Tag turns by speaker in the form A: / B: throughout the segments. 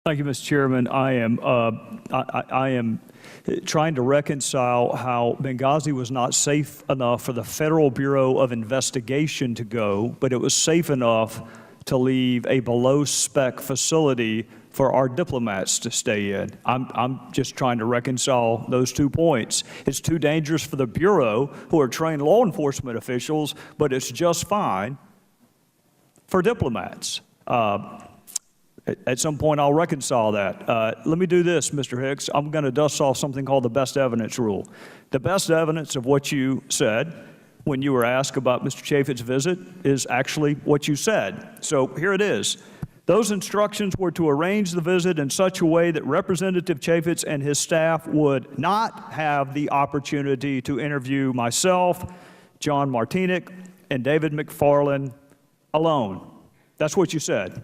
A: Thank you, Mr. Chairman. I am trying to reconcile how Benghazi was not safe enough for the Federal Bureau of Investigation to go, but it was safe enough to leave a below-spec facility for our diplomats to stay in. I'm just trying to reconcile those 2 points. It's too dangerous for the Bureau, who are trained law enforcement officials, but it's just fine for diplomats. At some point, I'll reconcile that. Let me do this, Mr. Hicks. I'm going to dust off something called the best evidence rule. The best evidence of what you said when you were asked about Mr. Chaffetz's visit is actually what you said. So here it is. Those instructions were to arrange the visit in such a way that Representative Chaffetz and his staff would not have the opportunity to interview myself, John Martinic, and David McFarland alone. That's what you said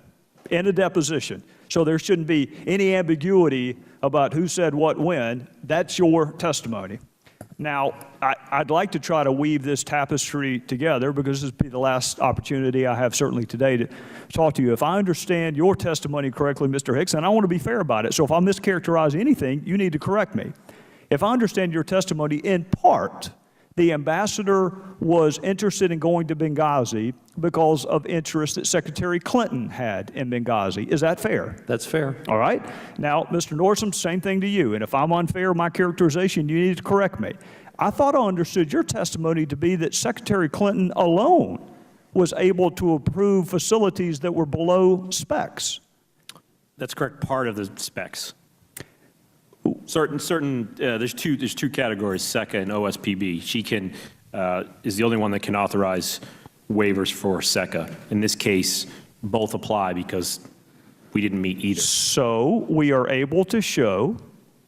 A: in a deposition. So there shouldn't be any ambiguity about who said what when. That's your testimony. Now, I'd like to try to weave this tapestry together because this will be the last opportunity I have certainly today to talk to you. If I understand your testimony correctly, Mr. Hicks, and I want to be fair about it, so if I mischaracterize anything, you need to correct me. If I understand your testimony in part, the ambassador was interested in going to Benghazi because of interest that Secretary Clinton had in Benghazi. Is that fair?
B: That's fair.
A: All right. Now, Mr. Nordstrom, same thing to you. And if I'm unfair in my characterization, you need to correct me. I thought I understood your testimony to be that Secretary Clinton alone was able to approve facilities that were below specs.
B: That's correct. Part of the specs. There's two categories, SECA and OSPB. She is the only one that can authorize waivers for SECA. In this case, both apply because we didn't meet either.
A: So we are able to show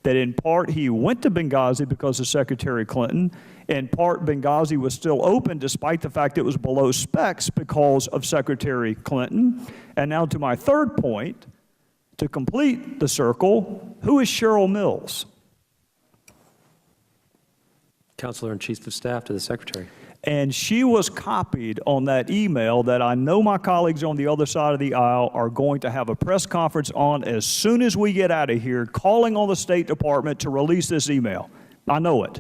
A: that in part he went to Benghazi because of Secretary Clinton, in part Benghazi was still open despite the fact it was below specs because of Secretary Clinton. And now to my third point, to complete the circle, who is Cheryl Mills?
B: Counselor and Chief of Staff to the Secretary.
A: And she was copied on that email that I know my colleagues on the other side of the aisle are going to have a press conference on as soon as we get out of here, calling on the State Department to release this email. I know it,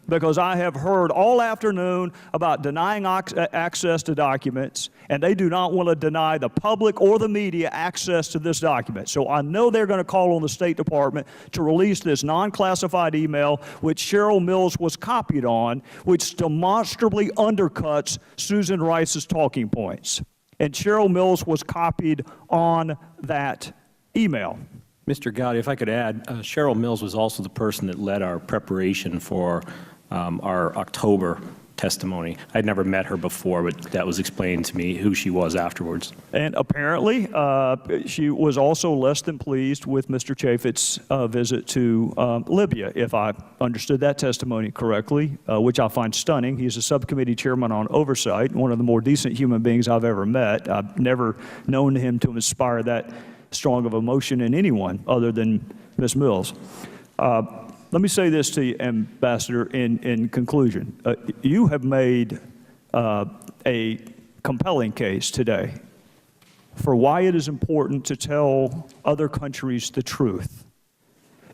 A: because I have heard all afternoon about denying access to documents, and they do not want to deny the public or the media access to this document. So I know they're going to call on the State Department to release this non-classified email, which Cheryl Mills was copied on, which demonstrably undercuts Susan Rice's talking points. And Cheryl Mills was copied on that email.
B: Mr. Gowdy, if I could add, Cheryl Mills was also the person that led our preparation for our October testimony. I'd never met her before, but that was explained to me who she was afterwards.
A: And apparently, she was also less than pleased with Mr. Chaffetz's visit to Libya, if I understood that testimony correctly, which I find stunning. He's a subcommittee chairman on oversight, one of the more decent human beings I've ever met. I've never known him to inspire that strong of emotion in anyone other than Ms. Mills. Let me say this to you, Ambassador, in conclusion. You have made a compelling case today for why it is important to tell other countries the truth.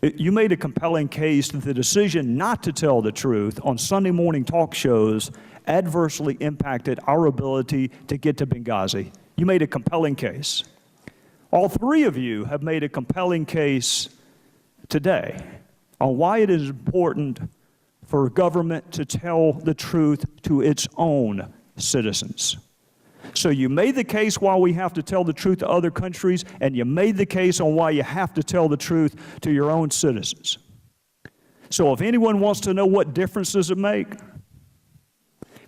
A: You made a compelling case that the decision not to tell the truth on Sunday morning talk shows adversely impacted our ability to get to Benghazi. You made a compelling case. All three of you have made a compelling case today on why it is important for government to tell the truth to its own citizens. So you made the case why we have to tell the truth to other countries, and you made the case on why you have to tell the truth to your own citizens. So if anyone wants to know what difference does it make,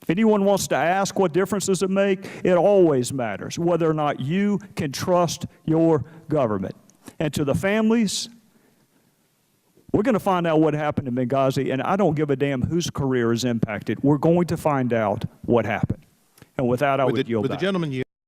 A: if anyone wants to ask what difference does it make, it always matters whether or not you can trust your government. And to the families, we're going to find out what happened in Benghazi, and I don't give a damn whose career is impacted. We're going to find out what happened. And with that, I would yield back.
C: Would the gentleman yield?